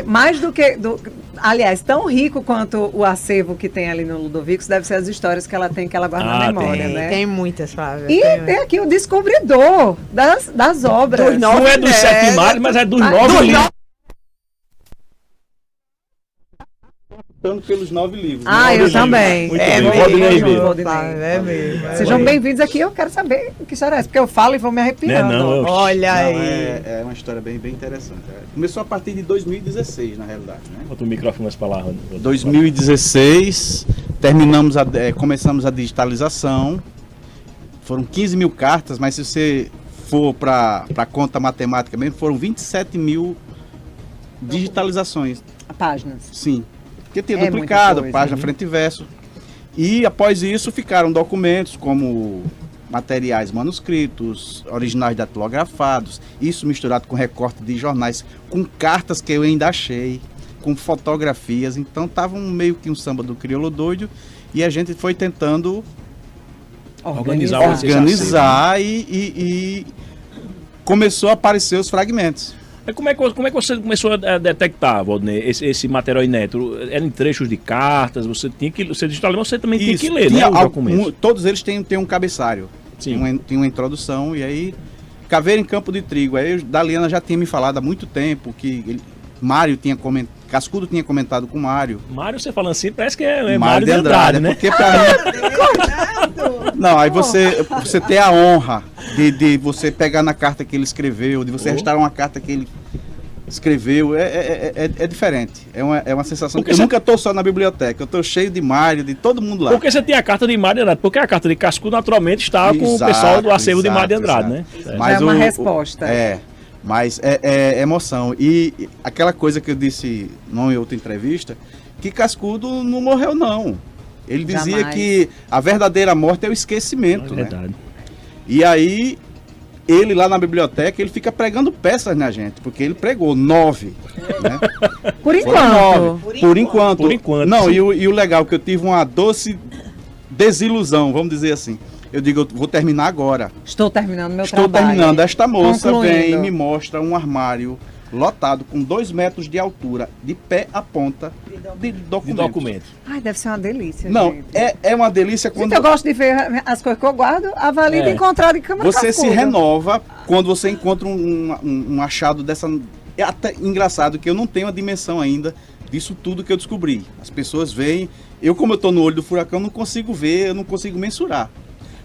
mais do que... aliás, tão rico quanto o acervo que tem ali no Ludovicos, deve ser as histórias que ela tem, que ela guarda na memória, né? Tem muitas, Flávia. E tem aqui o descobridor das obras. Não é dos 7 mares, mas é dos 9 livros. Pelos 9 livros. Eu também. Sejam bem-vindos aqui. Eu quero saber o que história é essa, porque eu falo e vou me arrepiando. Olha aí. É uma história bem interessante. Começou a partir de 2016, na realidade. Né? Bota o microfone mais para lá. 2016, começamos a digitalização. Foram 15 mil cartas, mas se você for para a conta matemática mesmo, foram 27 mil digitalizações. Páginas. Sim. Porque tinha duplicado, página, frente e verso. E após isso ficaram documentos como materiais manuscritos, originais datilografados, isso misturado com recorte de jornais, com cartas que eu ainda achei, com fotografias. Então estava meio que um samba do crioulo doido e a gente foi tentando organizar e começou a aparecer os fragmentos. Como é que você começou a detectar, Valdinei, esse material inédito? Era em trechos de cartas, você digitalizou, você também tinha que ler, né, os documentos? Todos eles têm um cabeçário, tem uma introdução, e aí, Caveira em Campo de Trigo. Aí Daliana já tinha me falado há muito tempo que Mário tinha comentado, Cascudo tinha comentado com Mário. Mário, você falando assim, parece que é Mário de Andrade, né? Porque não, aí você ter a honra de você pegar na carta que ele escreveu, de você restaurar uma carta que ele escreveu, é diferente. É uma sensação que eu nunca estou só na biblioteca, eu estou cheio de Mário, de todo mundo lá. Porque você tem a carta de Mário de Andrade, porque a carta de Cascudo naturalmente está com o pessoal do acervo de Mário de Andrade, né? Mas é uma resposta. Mas é emoção. E aquela coisa que eu disse em outra entrevista, que Cascudo não morreu, não. Ele dizia que a verdadeira morte é o esquecimento. É verdade. Né? E aí, ele lá na biblioteca, ele fica pregando peças na gente, porque ele pregou 9. Né? Por enquanto. Por enquanto. Não, e o legal, que eu tive uma doce desilusão, vamos dizer assim. Eu digo, eu vou terminar agora. Estou terminando meu trabalho. Estou terminando. Esta moça vem e me mostra um armário lotado com 2 metros de altura, de pé a ponta, de documentos. Ai, deve ser uma delícia, Não, gente. É uma delícia quando... eu gosto de ver as coisas que eu guardo, avalie de encontrar em câmera Você se renova quando você encontra um achado dessa... É até engraçado que eu não tenho a dimensão ainda disso tudo que eu descobri. As pessoas veem... Como eu estou no olho do furacão, não consigo ver, eu não consigo mensurar.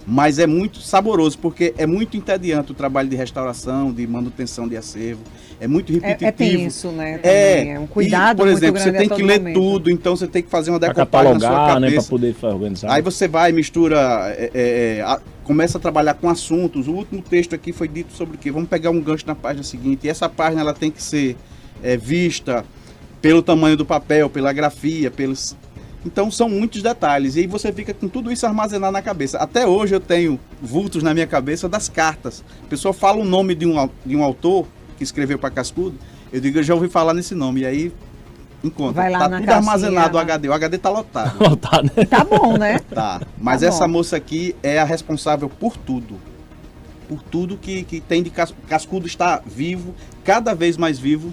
Mas é muito saboroso, porque é muito entediante o trabalho de restauração, de manutenção de acervo. É muito repetitivo. É tenso, né? É um cuidado. Por exemplo, você tem que ler tudo, então você tem que fazer uma decopagem na sua cabeça. Né, para poder organizar. Aí você vai, mistura, começa a trabalhar com assuntos. O último texto aqui foi dito sobre o quê? Vamos pegar um gancho na página seguinte. E essa página ela tem que ser vista pelo tamanho do papel, pela grafia, pelos... Então são muitos detalhes, e aí você fica com tudo isso armazenado na cabeça. Até hoje eu tenho vultos na minha cabeça das cartas. A pessoa fala o nome de um autor que escreveu para Cascudo, eu digo, eu já ouvi falar nesse nome, e aí encontra. Tá tudo armazenado no HD, o HD tá lotado. Lotado, né? Tá bom, né? Tá, mas tá essa moça aqui é a responsável por tudo. Por tudo que tem de Cascudo está vivo, cada vez mais vivo,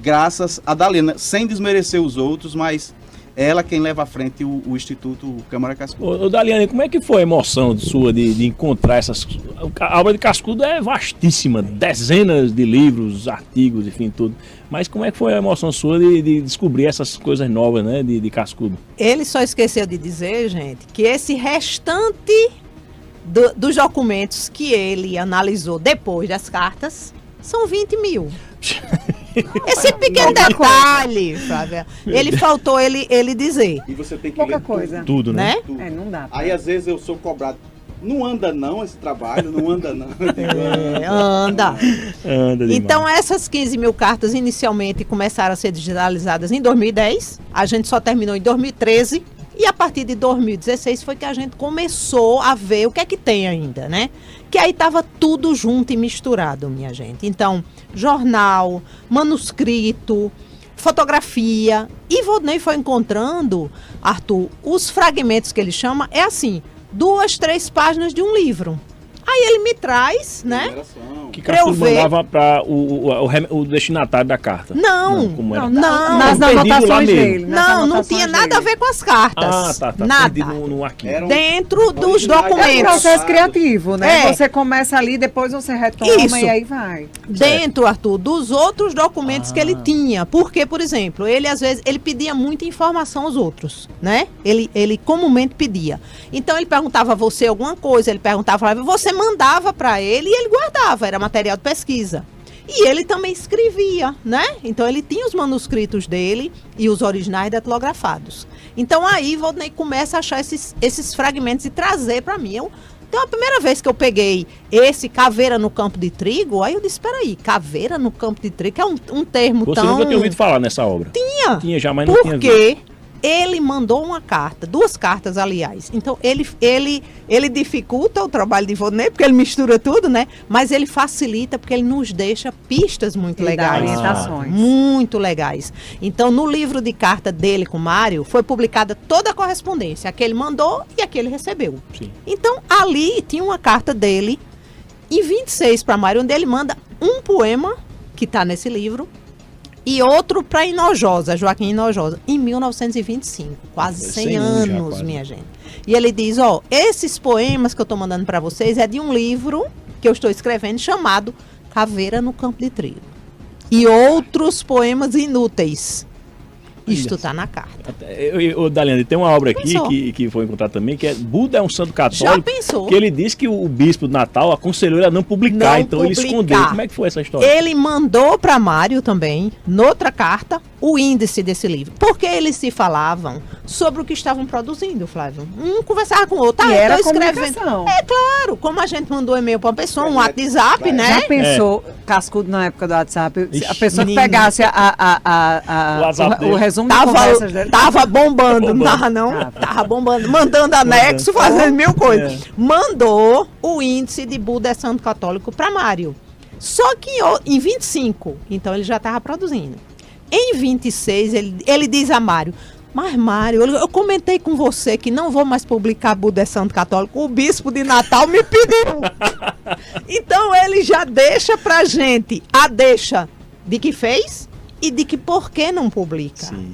graças a Daliana, sem desmerecer os outros, mas... ela quem leva à frente o Instituto Câmara Cascudo. Daliane, como é que foi a emoção sua de encontrar essas... A obra de Cascudo é vastíssima, dezenas de livros, artigos, enfim, tudo. Mas como é que foi a emoção sua de descobrir essas coisas novas, né, de Cascudo? Ele só esqueceu de dizer, gente, que esse restante dos documentos que ele analisou depois das cartas são 20 mil. Esse pequeno detalhe, Flávia, ele faltou ele dizer. E você tem que pouca ler coisa. Tudo, né? Tudo. Não dá. Aí às vezes eu sou cobrado. Não anda não esse trabalho, não anda não. Anda. Anda demais. Então essas 15 mil cartas inicialmente começaram a ser digitalizadas em 2010. A gente só terminou em 2013. E a partir de 2016 foi que a gente começou a ver o que é que tem ainda, né? Que aí estava tudo junto e misturado, minha gente. Então, jornal, manuscrito, fotografia. E Valdinei foi encontrando, Arthur, os fragmentos que ele chama, é assim, 2, 3 páginas de um livro. Aí ele me traz, né? que Cascudo mandava para o destinatário da carta. Não, como era? não. Nas Perdido lá anotações mesmo. dele. nas Não anotações tinha nada a dele. ver com as cartas. Tá. Nada. Perdido no arquivo. Era um- Dentro dos originais É um documentos. processo criativo, né? É. Você começa ali, depois você retoma Isso. e aí vai. Dentro, Arthur, dos outros documentos que ele tinha. Porque, por exemplo, ele às vezes ele pedia muita informação aos outros, né? Ele comumente pedia. Então ele perguntava a você alguma coisa, ele perguntava, você mandava para ele e ele guardava, era material de pesquisa. E ele também escrevia, né? Então ele tinha os manuscritos dele e os originais datilografados. Então aí Valdinei começa a achar esses fragmentos e trazer para mim. Então a primeira vez que eu peguei esse caveira no campo de trigo, aí eu disse, peraí, caveira no campo de trigo, que é um termo Você tão... nunca tinha ouvido falar nessa obra? Tinha. Tinha já, mas não tinha visto. Porque ele mandou uma carta, 2 cartas, aliás. Então, ele dificulta o trabalho de Valdinei, porque ele mistura tudo, né? Mas ele facilita, porque ele nos deixa pistas muito Ele dá legais. orientações. Muito legais. Então, no livro de carta dele com o Mário, foi publicada toda a correspondência. A que ele mandou e a que ele recebeu. Sim. Então, ali tinha uma carta dele, em 26 para Mário, onde ele manda um poema, que está nesse livro, e outro para Hinojosa, Joaquim Hinojosa, em 1925, quase 100 anos já, anos, quase. minha gente. E ele diz, esses poemas que eu estou mandando para vocês é de um livro que eu estou escrevendo chamado Caveira no Campo de Trigo. E outros poemas inúteis. Isto está na carta. Daliane, tem uma obra aqui Pensou. que foi encontrada também, que é Buda é um santo Já católico, pensou? que ele disse que o bispo de Natal aconselhou ele a não publicar, Não então ele publicar. escondeu. Como é que foi essa história? Ele mandou para Mário também, noutra carta, o índice desse livro. Porque eles se falavam sobre o que estavam produzindo, Flávio. Um conversava com o outro. E eu era tô escrevendo. comunicação. É claro, como a gente mandou e-mail para uma pessoa, um WhatsApp, Vai. né? Já pensou, Cascudo na época do WhatsApp, se a Ixi, pessoa que menino. pegasse O WhatsApp o dele. resumo de conversas dele. Tava bombando, não tava não? Tava. Tava bombando, mandando anexo, fazendo mil coisas. É. Mandou o índice de Buda é Santo Católico para Mário. Só que em 25, então ele já estava produzindo. Em 26, ele diz a Mário, mas Mário, eu comentei com você que não vou mais publicar Buda é Santo Católico, o bispo de Natal me pediu. Então ele já deixa pra gente a deixa de que fez e de que por que não publica. Sim.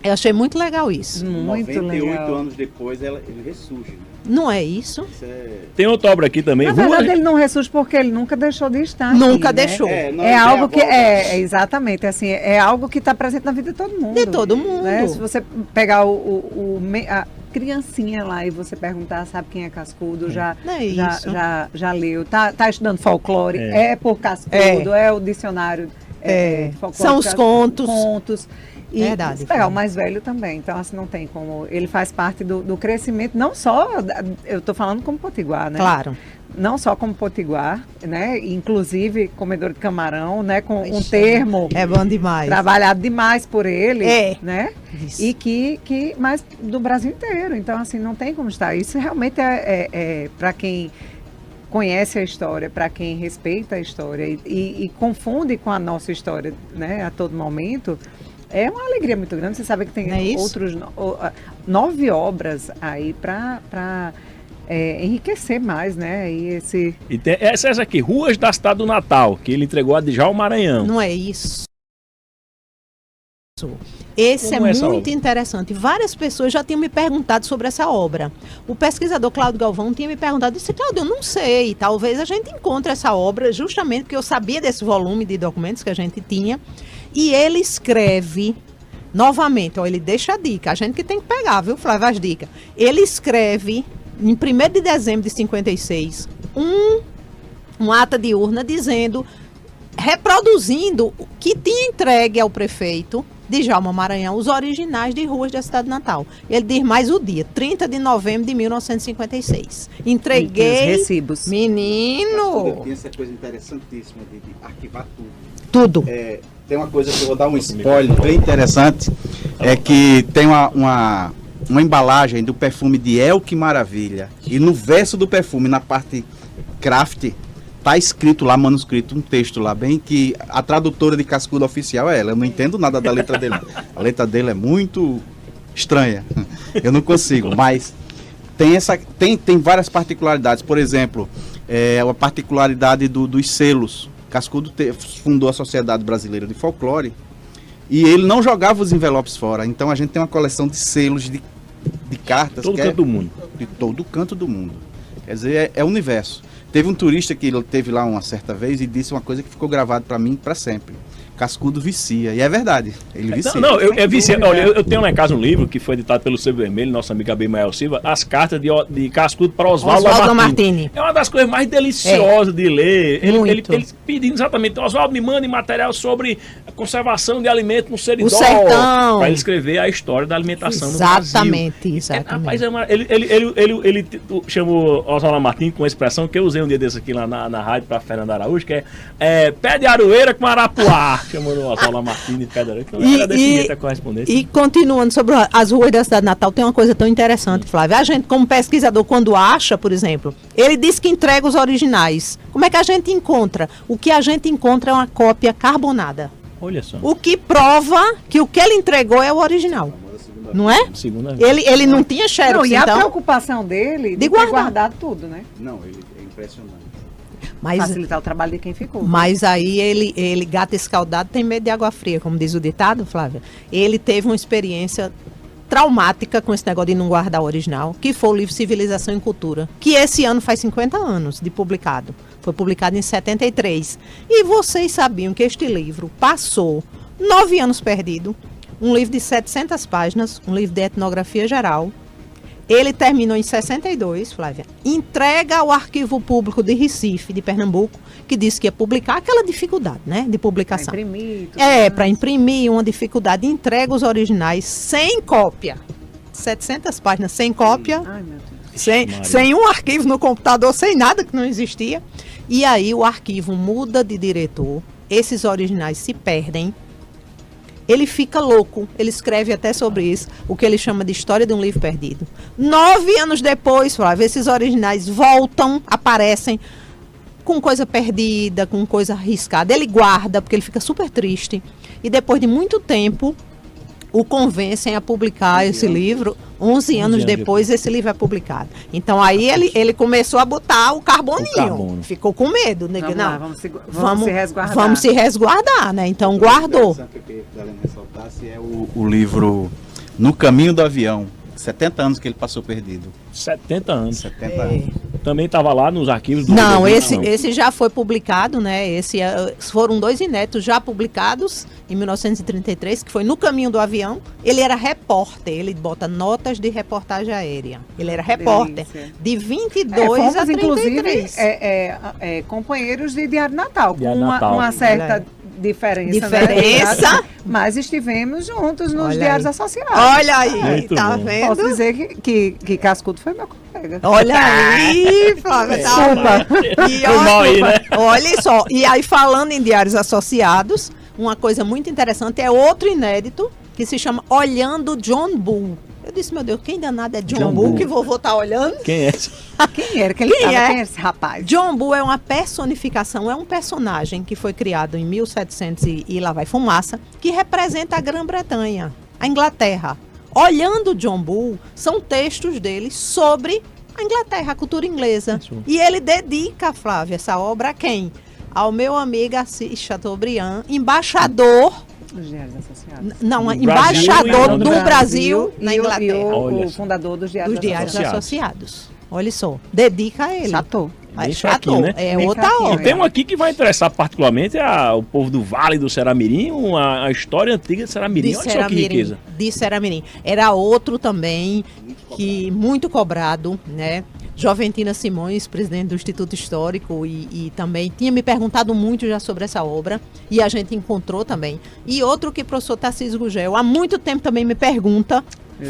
Eu achei muito legal isso. Muito 98 legal. anos depois ele ressurge. Né? Não é isso? Isso é... Tem outra obra aqui também. Na verdade, ele não ressurge porque ele nunca deixou de estar Nunca aqui, né? deixou. não, É tem algo a que volta. exatamente assim, é algo que está presente na vida de todo mundo. De todo mundo. Né? Se você pegar a criancinha lá e você perguntar, sabe quem é Cascudo, já É isso. já leu, tá estudando folclore, É. é por Cascudo, é o dicionário de folclore. São os contos. Contos. E Verdade, se pegar o Flávia. mais velho também, então assim não tem como, ele faz parte do crescimento, não só, eu estou falando como potiguar, né? Claro. Não só como potiguar, né? Inclusive comedor de camarão, né? Com um Ixi, termo É bom demais. trabalhado demais por ele, É. né? Isso. E mas do Brasil inteiro. Então, assim, não tem como estar. Isso realmente é para quem conhece a história, para quem respeita a história e confunde com a nossa história, né? A todo momento. É uma alegria muito grande. Você sabe que tem Não é isso? outros 9 obras aí para enriquecer mais, né? E esse E tem essa aqui, Ruas da Cidade do Natal, que ele entregou a Djalma Maranhão. Não é isso. Esse Como é é essa muito obra? interessante. Várias pessoas já tinham me perguntado sobre essa obra. O pesquisador Cláudio Galvão tinha me perguntado, disse, Cláudio, eu não sei, talvez a gente encontre essa obra justamente porque eu sabia desse volume de documentos que a gente tinha. E ele escreve, novamente, ele deixa a dica, a gente que tem que pegar, viu, Flávio, as dicas. Ele escreve, em 1º de dezembro de 56, uma ata de urna dizendo, reproduzindo o que tinha entregue ao prefeito Djalma Maranhão, os originais de Ruas da Cidade de Natal. Ele diz mais o dia, 30 de novembro de 1956. Entreguei, os recibos. menino, Tem essa coisa interessantíssima de arquivar tudo. tudo. Tem uma coisa que eu vou dar um spoiler bem interessante, é que tem uma embalagem do perfume de El Que Maravilha, e no verso do perfume, na parte craft, tá escrito lá, manuscrito, um texto lá, bem que a tradutora de Cascudo oficial é ela, eu não entendo nada da letra dele. A letra dele é muito estranha, eu não consigo, mas tem várias particularidades. Por exemplo, a particularidade dos selos. Cascudo fundou a Sociedade Brasileira de Folclore e ele não jogava os envelopes fora. Então a gente tem uma coleção de selos, de cartas. Todo canto do mundo. De todo canto do mundo. Quer dizer, é o universo. Teve um turista que teve lá uma certa vez e disse uma coisa que ficou gravada para mim para sempre. Cascudo vicia. E é verdade. Ele vicia. Não, eu vicia. Olha, eu tenho lá em casa um livro que foi editado pelo Sebo Vermelho, nosso amigo Abimael Silva, as cartas de Cascudo para Oswaldo Lamartine. É uma das coisas mais deliciosas de ler. Ele pedindo exatamente, Oswaldo, me manda material sobre a conservação de alimentos no Seridó. O sertão. Para ele escrever a história da alimentação exatamente, no Brasil. Exatamente. Rapaz, ele chamou Oswaldo Lamartine com uma expressão que eu usei um dia desse aqui lá na rádio para Fernando Araújo, que é pé de aroeira com arapuá. Chamando o Oswaldo Lamartine de pé de aroeira. Então era desse jeito a correspondência. E continuando sobre as ruas da cidade natal, tem uma coisa tão interessante, Flávio. A gente, como pesquisador, quando acha, por exemplo, ele diz que entrega os originais. Como é que a gente encontra? O que a gente encontra é uma cópia carbonada. Olha só. O que prova que o que ele entregou é o original. Não é? Ele não tinha xerox, não, e então... a preocupação dele de ter guardado tudo, né? Não, ele é impressionante. Facilitar o trabalho de quem ficou. Mas aí ele gato escaldado tem medo de água fria, como diz o ditado, Flávia. Ele teve uma experiência traumática com esse negócio de não guardar o original, que foi o livro Civilização e Cultura, que esse ano faz 50 anos de publicado. Foi publicado em 73. E vocês sabiam que este livro passou 9 anos perdido, um livro de 700 páginas, um livro de etnografia geral. Ele terminou em 62, Flávia, entrega ao Arquivo Público de Recife, de Pernambuco, que disse que ia publicar, aquela dificuldade, né, de publicação. Para imprimir. Para imprimir, uma dificuldade, entrega os originais sem cópia. 700 páginas sem cópia, Ai, meu Deus. sem um arquivo no computador, sem nada que não existia. E aí o arquivo muda de diretor, esses originais se perdem. Ele fica louco, ele escreve até sobre isso, o que ele chama de história de um livro perdido. 9 anos depois, Flávio, esses originais voltam, aparecem com coisa perdida, com coisa arriscada. Ele guarda, porque ele fica super triste. E depois de muito tempo, o convencem a publicar esse livro. 11 anos depois, esse livro é publicado. Então, aí ele começou a botar o carboninho. Ficou com medo. Né? Vamos se resguardar. Vamos se resguardar, né? Então, guardou. O que eu queria ressaltar é o livro No Caminho do Avião. 70 anos que ele passou perdido. 70 anos. 70 anos. Também estava lá nos arquivos do... Não, esse já foi publicado, né? Foram 2 inéditos já publicados em 1933, que foi No Caminho do Avião. Ele era repórter, ele bota notas de reportagem aérea. Ele era repórter. Delícia. De 22 a 33. Inclusive, companheiros de Diário Natal, Diário com Natal. uma certa diferença. Né? Mas estivemos juntos nos diários associados. Olha aí, Muito tá bom. vendo? Posso dizer que Cascudo foi meu colega. Olha aí, Flávia. Desculpa. E Foi mal aí, né? olha só, e aí falando em diários associados, uma coisa muito interessante é outro inédito que se chama Olhando John Bull. Eu disse, meu Deus, quem danado é John Bull que vovô tá olhando? Quem é? Quem era que ele estava? Quem é esse rapaz? John Bull é uma personificação, é um personagem que foi criado em 1700 e lá vai fumaça, que representa a Grã-Bretanha, a Inglaterra. Olhando John Bull, são textos dele sobre a Inglaterra, a cultura inglesa. Isso. E ele dedica, Flávia, essa obra a quem? Ao meu amigo Assis Chateaubriand, embaixador... Dos diários associados. Não, Do embaixador Brasil, do Brasil e na Inglaterra. E Olha o só. fundador dos diários Dos diários Associados. associados. Olha só, dedica a ele. Chateau. Aí, Bem fraquinho, né? É Bem outra fraquinho, E obra. tem um aqui que vai interessar particularmente o povo do Vale do Ceramirim, a história antiga de Ceramirim. Olha só que riqueza. De Ceramirim. Era outro também, que muito cobrado, né? Joventina Simões, presidente do Instituto Histórico, e também tinha me perguntado muito já sobre essa obra, e a gente encontrou também. E outro que o professor Tarcísio Gugel há muito tempo também me pergunta,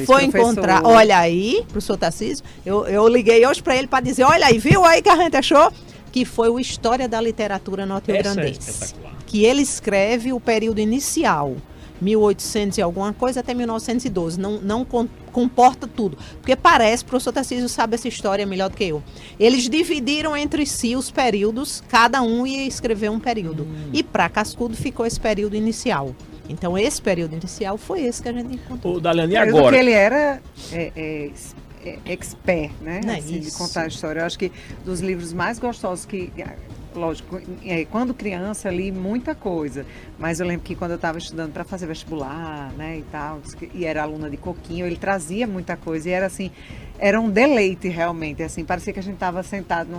foi encontrar, olha aí, professor Tarcísio, eu liguei hoje para ele para dizer, olha aí, viu aí que a gente achou? Que foi o História da Literatura norte-grandense. Essa é espetacular. Que ele escreve o período inicial, 1800 e alguma coisa até 1912, não comporta tudo, porque parece, o professor Tarcísio sabe essa história melhor do que eu, eles dividiram entre si os períodos, cada um ia escrever um período, e para Cascudo ficou esse período inicial. Então esse período inicial foi esse que a gente encontrou. Ô, Daliane, e Mas o agora? que ele era expert, né? Não é Assim, de isso. contar a história. Eu acho que dos livros mais gostosos que, lógico, quando criança li muita coisa, mas eu lembro que quando eu estava estudando para fazer vestibular, né, e tal, e era aluna de Coquinho, ele trazia muita coisa e era assim, era um deleite realmente, assim, parecia que a gente estava sentado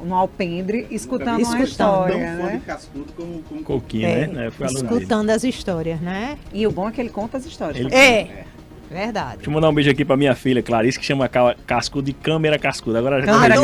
num alpendre escutando uma história, Tão fã né? de Cascudo como Coquinho, É, né? Foi aluno dele. Escutando as histórias, né? E o bom é que ele conta as histórias. Ele- Verdade. Deixa eu mandar um beijo aqui pra minha filha, Clarice, que chama Cascudo de Câmera Cascudo. Agora já Câmera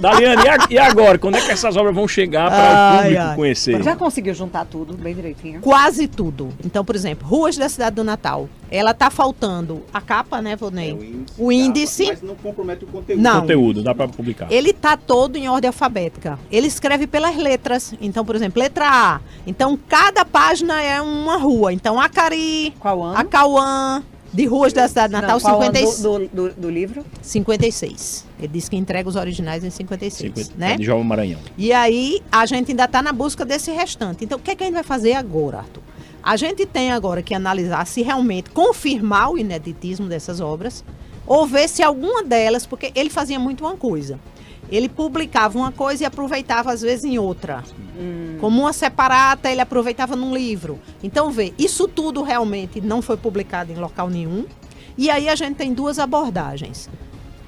Daliane, e agora? Quando é que essas obras vão chegar para o Ai, público ai. conhecer? Já conseguiu juntar tudo bem direitinho? Quase tudo. Então, por exemplo, Ruas da Cidade do Natal. Ela tá faltando a capa, né, Volney? O índice. Mas não compromete o conteúdo. Não. Conteúdo, dá pra publicar. Ele tá todo em ordem alfabética. Ele escreve pelas letras. Então, por exemplo, letra A. Então, cada página é uma rua. Então, Acari, Qual ano? Acauã, de Ruas da Cidade do Natal, Não, qual ano 56. do livro? 56. Ele disse que entrega os originais em 56, né? De João Maranhão. E aí, a gente ainda está na busca desse restante. Então, o que é que a gente vai fazer agora, Arthur? A gente tem agora que analisar se realmente confirmar o ineditismo dessas obras ou ver se alguma delas, porque ele fazia muito uma coisa. Ele publicava uma coisa e aproveitava às vezes em outra. Como uma separata, ele aproveitava num livro. Então, vê, isso tudo realmente não foi publicado em local nenhum. E aí a gente tem duas abordagens.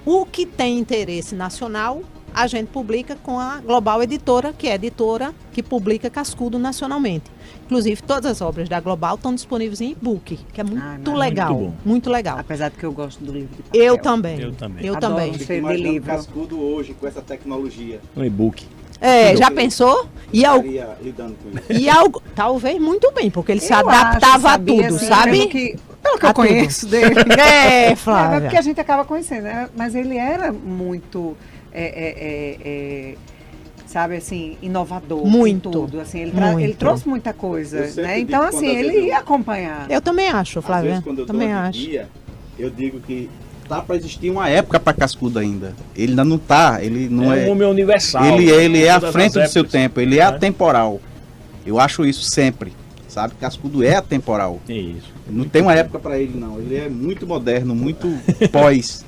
O que tem interesse nacional, a gente publica com a Global Editora, que é a editora que publica Cascudo nacionalmente. Inclusive, todas as obras da Global estão disponíveis em e-book, que é muito não, legal. muito bom. Muito legal. Apesar de que eu gosto do livro de papel. Eu também. Eu também. Eu Adoro. também. Cheio Fico de imaginando livro. Cascudo hoje com essa tecnologia. Um e-book. É, já pensou? E Estaria lidando com isso. E algo, talvez muito bem, porque ele se Eu adaptava acho, a sabia, tudo, assim, sabe? Pelo que A eu conheço dele. É, É Flávia. porque a gente acaba conhecendo, né? Mas ele era muito, sabe, assim, inovador. Muito, em tudo. Assim, ele, muito. ele trouxe muita coisa, Eu sempre né? digo Então, quando assim, às ele vezes ia acompanhar. Eu também acho, Às Flávia. vezes, quando eu Também dou a acho. guia, eu digo que tá para existir uma época para Cascudo ainda. Ele ainda não tá, ele não É é... um homem universal. Ele é à Todas frente as do seu épocas. tempo, ele é atemporal. Eu acho isso sempre, sabe? Cascudo é atemporal. Isso. Não tem uma época para ele, não. Ele é muito moderno, muito pós.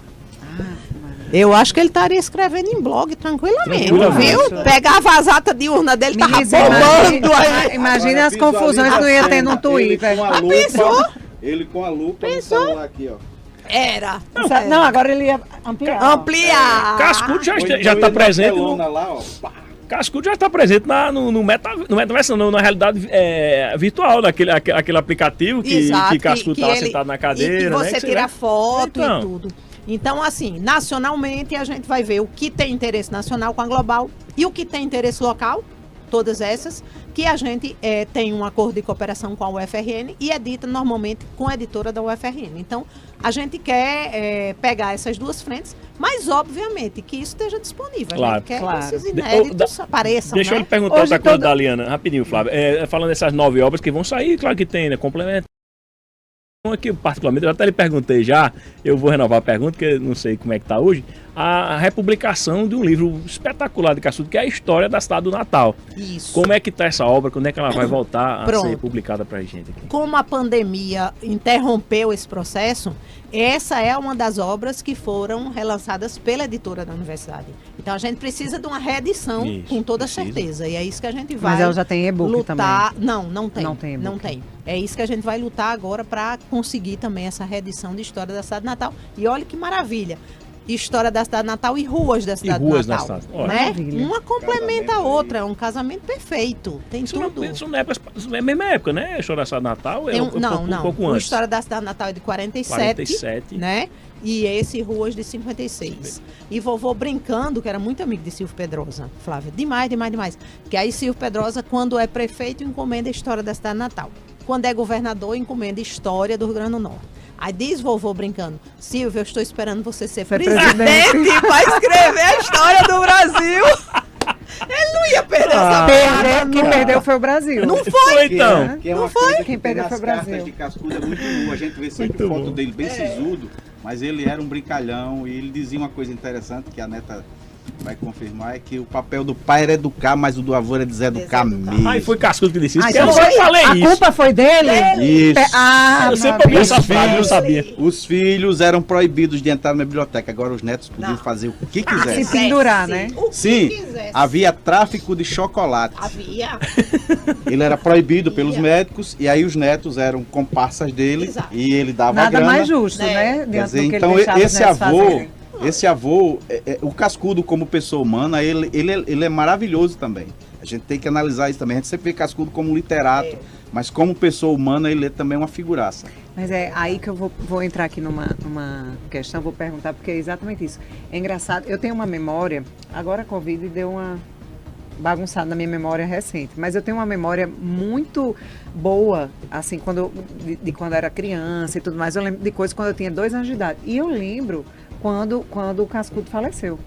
Eu acho que ele estaria escrevendo em blog tranquilamente, Tranquilamente. viu? Pegava as atas de urna dele, tava Meninas, bombando aí. imagina as Agora, confusões que não ia ter no Ele Twitter. com a lupa, pensou? ele com a lupa no Pensou? celular aqui, ó. Era. Não, agora ele ia ampliar. Ampliar. Cascudo já Ou está então ele na presente. telona lá, ó. Pá. Cascudo já está presente no metaverso, não, na realidade virtual, aquele aplicativo que Cascudo estava ele- sentado na cadeira. E né, você que tira vai- foto Então. e tudo. Então, assim, nacionalmente a gente vai ver o que tem interesse nacional com a Global e o que tem interesse local, todas essas, que a gente tem um acordo de cooperação com a UFRN e edita normalmente com a editora da UFRN. Então, a gente quer pegar essas duas frentes, mas obviamente que isso esteja disponível. Claro. A gente quer Claro. que esses De- inéditos apareçam, Deixa eu né? lhe perguntar Hoje outra coisa todo- da Liana, rapidinho, Flávio. Falando dessas 9 obras que vão sair, claro que tem, né? Complemento. Uma que, particularmente, eu até lhe perguntei já, eu vou renovar a pergunta, porque eu não sei como é que está hoje, a republicação de um livro espetacular de Cascudo, que é a história da cidade do Natal. Isso. Como é que está essa obra? Quando é que ela vai voltar a ser Pronto. publicada pra gente aqui? Como a pandemia interrompeu esse processo, essa é uma das obras que foram relançadas pela editora da universidade. Então a gente precisa de uma reedição Isso, com toda precisa. certeza. E é isso que a gente vai Mas ela já tem e-book lutar. Não, não tem. Não tem Não e-book. tem. É isso que a gente vai lutar agora para conseguir também essa reedição de História da Cidade Natal. E olha que maravilha. História da Cidade Natal e ruas da Cidade ruas da Natal. cidade. Olha. Né? Maravilha. Uma complementa a Casamento outra. É um casamento perfeito. Tem tudo. Isso na época, é a mesma época, né? A história da cidade do Natal é Tem um pouco O antes. História da Cidade Natal é de 47. 47. Né? E esse Ruas de 56. E Vovô Brincando, que era muito amigo de Silvio Pedrosa, Flávia. Demais, demais, demais. Que aí Silvio Pedrosa, quando é prefeito, encomenda a história da cidade natal. Quando é governador, encomenda a história do Rio Grande do Norte. Aí diz Vovô Brincando, Silvio, eu estou esperando você ser presidente para escrever a história do Brasil. Ele não ia perder essa piada, Quem não. perdeu foi o Brasil. Não foi. Então. Que é Não uma foi? coisa que Quem tem perdeu nas foi o Brasil. cartas de Cascudo, é muito nu. A gente vê sempre Muito foto bom. dele bem sisudo, mas ele era um brincalhão e ele dizia uma coisa interessante que a neta vai confirmar, é que o papel do pai era educar, mas o do avô era deseducar mesmo. Aí foi Cascudo que disse isso. Ah, Eu então sempre falei a isso. culpa foi dele? Isso. Ah, Eu sempre ouvi meu essa frase, eu não sabia. Os filhos eram proibidos de entrar na biblioteca, agora os netos podiam fazer o que Se quisessem. pendurar, né? O que Sim, quisesse. havia tráfico de chocolate. Havia. Ele era proibido pelos médicos, e aí os netos eram comparsas dele, Exato. e ele dava a Nada grana. mais justo, Né? né? Quer Diante dizer, do que ele então deixava os esse netos avô, fazerem. o Cascudo como pessoa humana, ele é maravilhoso também. A gente tem que analisar isso também. A gente sempre vê Cascudo como literato, mas como pessoa humana ele é também uma figuraça. Mas é aí que eu vou entrar aqui numa questão, vou perguntar, porque é exatamente isso. É engraçado, eu tenho uma memória, agora a Covid deu uma bagunçada na minha memória recente, mas eu tenho uma memória muito boa, assim, de quando eu era criança e tudo mais. Eu lembro de coisas quando eu tinha 2 anos de idade. E eu lembro quando o Cascudo faleceu.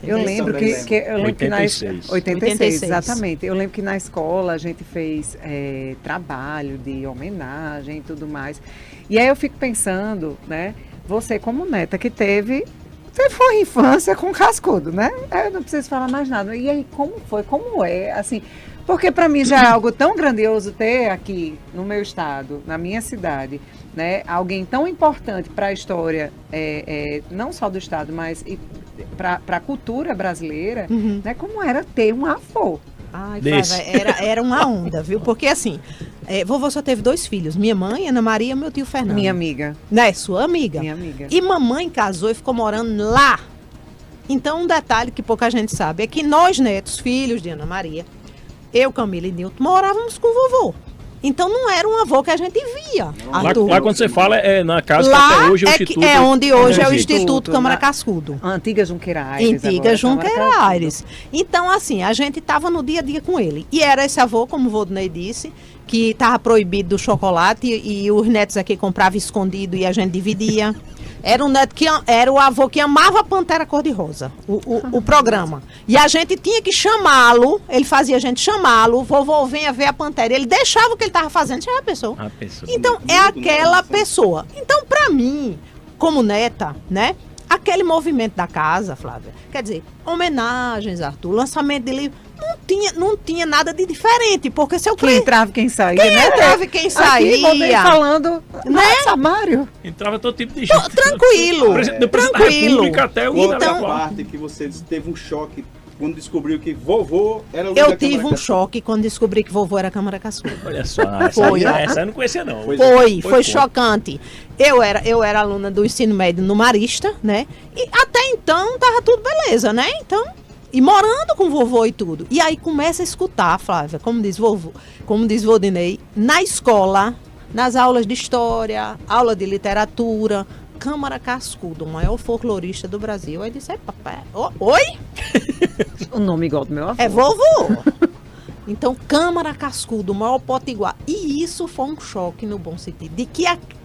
Eu lembro também que eu lembro que na 86. 86, exatamente. Eu lembro que na escola a gente fez trabalho de homenagem e tudo mais. E aí eu fico pensando, né? Você como neta que teve uma infância com Cascudo, né? Eu não preciso falar mais nada. E aí como foi? Como é? Assim, porque para mim já é algo tão grandioso ter aqui no meu estado, na minha cidade, né? Alguém tão importante para a história, não só do estado, mas para a cultura brasileira, né? Como era ter um avô. Ai, Desse. Flávia, era uma onda, viu? Porque assim, vovô só teve 2 filhos. Minha mãe, Ana Maria, e meu tio Fernando. Minha amiga. Né? Sua amiga. Minha amiga. E mamãe casou e ficou morando lá. Então, um detalhe que pouca gente sabe é que nós, netos, filhos de Ana Maria, eu, Camila e Nilton, morávamos com o vovô. Então, não era um avô que a gente via. Lá quando você fala é na casa que Lá até hoje é o é, Instituto. é onde hoje é o existe. Instituto Câmara na- Cascudo. A antiga Junqueira Aires. Antiga agora, Junqueira Câmara Aires. Então, assim, a gente estava no dia a dia com ele. E era esse avô, como o Vodney disse, que estava proibido do chocolate e os netos aqui compravam escondido e a gente dividia. Era um neto era o avô que amava a Pantera Cor-de-Rosa, o programa. E a gente tinha que chamá-lo, ele fazia a gente chamá-lo, vovô venha ver a Pantera. Ele deixava o que ele estava fazendo, já é a pessoa. A pessoa. Então, é aquela pessoa. Então, para mim, como neta, né? Aquele movimento da casa, Flávia, quer dizer, homenagens, Arthur, lançamento de livro, não tinha nada de diferente, porque se eu Quem entrava e quem saía, Quem né? entrava e quem Aqui, Vodney saía. falando, Né? nossa, Mário. Entrava todo tipo de gente. Tranquilo, Do presidente da tranquilo. República até o Outra Então- parte que você teve um choque quando descobriu que vovô era o Eu tive um choque quando descobri que vovô era Câmara Cascudo. Olha só, Foi. essa eu não conhecia não. Foi como? chocante. Eu era aluna do ensino médio no Marista, né? E até então tava tudo beleza, né? Então, e morando com o vovô e tudo. E aí começa a escutar, Flávia, como diz Vodney, na escola, nas aulas de história, aula de literatura, Câmara Cascudo, o maior folclorista do Brasil. Aí disse, papai, oi? O nome igual do meu avô. É vovô. Então, Câmara Cascudo, o maior potiguar. E isso foi um choque no bom sentido.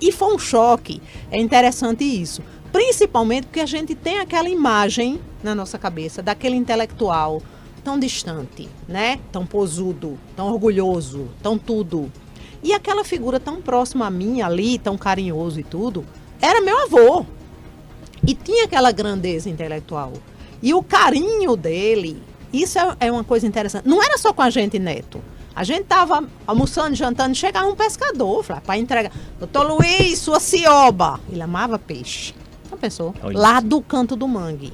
E foi um choque, é interessante isso. Principalmente porque a gente tem aquela imagem na nossa cabeça daquele intelectual tão distante, né? Tão posudo, tão orgulhoso, tão tudo. E aquela figura tão próxima a mim ali, tão carinhoso e tudo, era meu avô. E tinha aquela grandeza intelectual. E o carinho dele, isso é uma coisa interessante. Não era só com a gente, neto. A gente tava almoçando, jantando, chegava um pescador, para entregar. Doutor Luiz, sua cioba. Ele amava peixe. Uma pessoa Olha lá isso. do Canto do Mangue.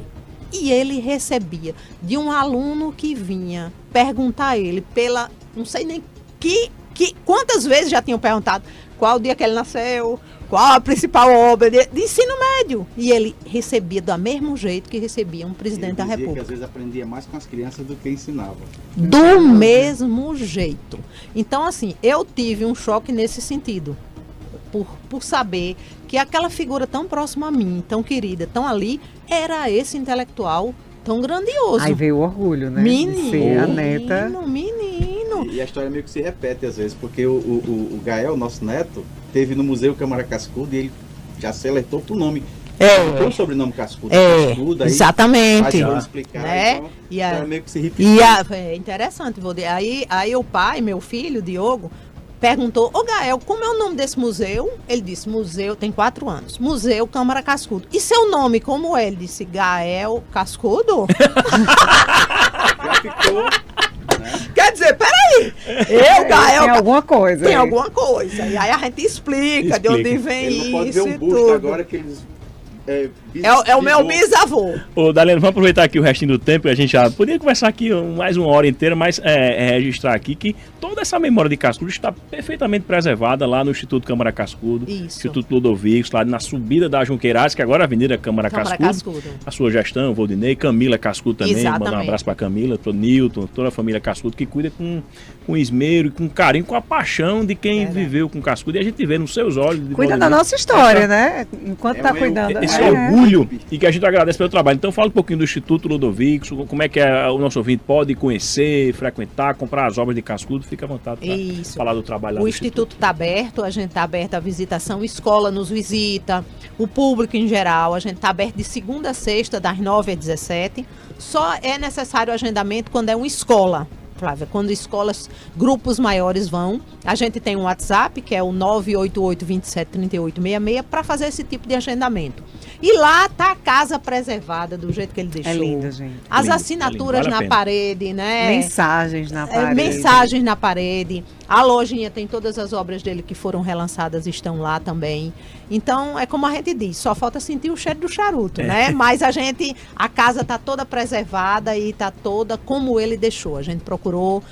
E ele recebia de um aluno que vinha perguntar a ele pela, não sei nem quantas vezes já tinham perguntado qual o dia que ele nasceu, qual a principal obra de ensino médio. E ele recebia do mesmo jeito que recebia um presidente da que República. às vezes aprendia mais com as crianças do que ensinava. Do mesmo jeito. Então, assim, eu tive um choque nesse sentido. Por saber que aquela figura tão próxima a mim, tão querida, tão ali, era esse intelectual tão grandioso. Aí veio o orgulho, né? Menino, De ser a neta. menino. E a história meio que se repete às vezes, porque o Gael, nosso neto, teve no Museu Câmara Cascudo e ele já se alertou pro nome. Tem o sobrenome Cascudo. Cascudo, aí exatamente. faz explicar, Né? então, E a a- história meio que se repete. É interessante, aí o pai, meu filho, Diogo, perguntou, ô Gael, como é o nome desse museu? Ele disse, museu, tem 4 anos, Museu Câmara Cascudo. E seu nome, como é? Ele disse, Gael Cascudo? Já ficou, né? Quer dizer, peraí, Gael... Tem alguma coisa. Tem aí. alguma coisa. E aí a gente explica de onde vem Ele não pode ver isso um e busto tudo. agora que eles... É o meu bisavô. Ô, Dalena, vamos aproveitar aqui o restinho do tempo, a gente já poderia conversar aqui mais uma hora inteira, mas registrar aqui que toda essa memória de Cascudo está perfeitamente preservada lá no Instituto Câmara Cascudo, Isso. Instituto Ludovico, lá na subida da Junqueiradas, que agora é a Avenida Câmara Câmara Cascudo. Cascudo. A sua gestão, Valdinei, Camila Cascudo também, Exatamente. mandar um abraço para Camila, para o Nilton, toda a família Cascudo, que cuida com esmero, com carinho, com a paixão de quem viveu com Cascudo, e a gente vê nos seus olhos. de Cuida da Valdinei, nossa história, né? Enquanto tá cuidando. esse orgulho e que a gente agradece pelo trabalho. Então fala um pouquinho do Instituto Ludovico, como é que o nosso ouvinte pode conhecer, frequentar, comprar as obras de Cascudo, fica à vontade para falar do trabalho lá O do Instituto está aberto, a gente está aberto à visitação, escola nos visita, o público em geral, a gente está aberto de segunda a sexta, das 9 às 17. Só é necessário agendamento quando é uma escola. Flávia, quando escolas, grupos maiores vão, a gente tem um WhatsApp, que é o 988-273866, para fazer esse tipo de agendamento. E lá tá a casa preservada do jeito que ele deixou. É lindo, gente. As Lindo, assinaturas vale a na pena. parede, né? Mensagens na parede. Mensagens na parede. A lojinha tem todas as obras dele que foram relançadas, estão lá também. Então, é como a gente diz, só falta sentir o cheiro do charuto, né? Mas a casa tá toda preservada e tá toda como ele deixou. A gente procurou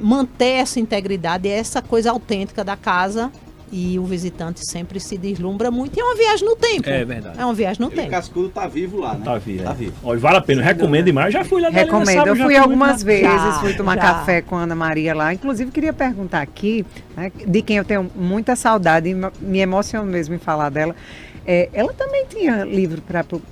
manter essa integridade, essa coisa autêntica da casa. E o visitante sempre se deslumbra muito. E é uma viagem no tempo. É verdade. É uma viagem no O tempo. Cascudo tá vivo lá, né? Tá vivo. Tá vivo. Olha, vale a pena, recomendo demais. Já fui lá. Recomendo. Eu fui algumas vezes, Já, fui tomar já. café com a Ana Maria lá. Inclusive, queria perguntar aqui, né, de quem eu tenho muita saudade, e me emociono mesmo em falar dela. Ela também tinha livro para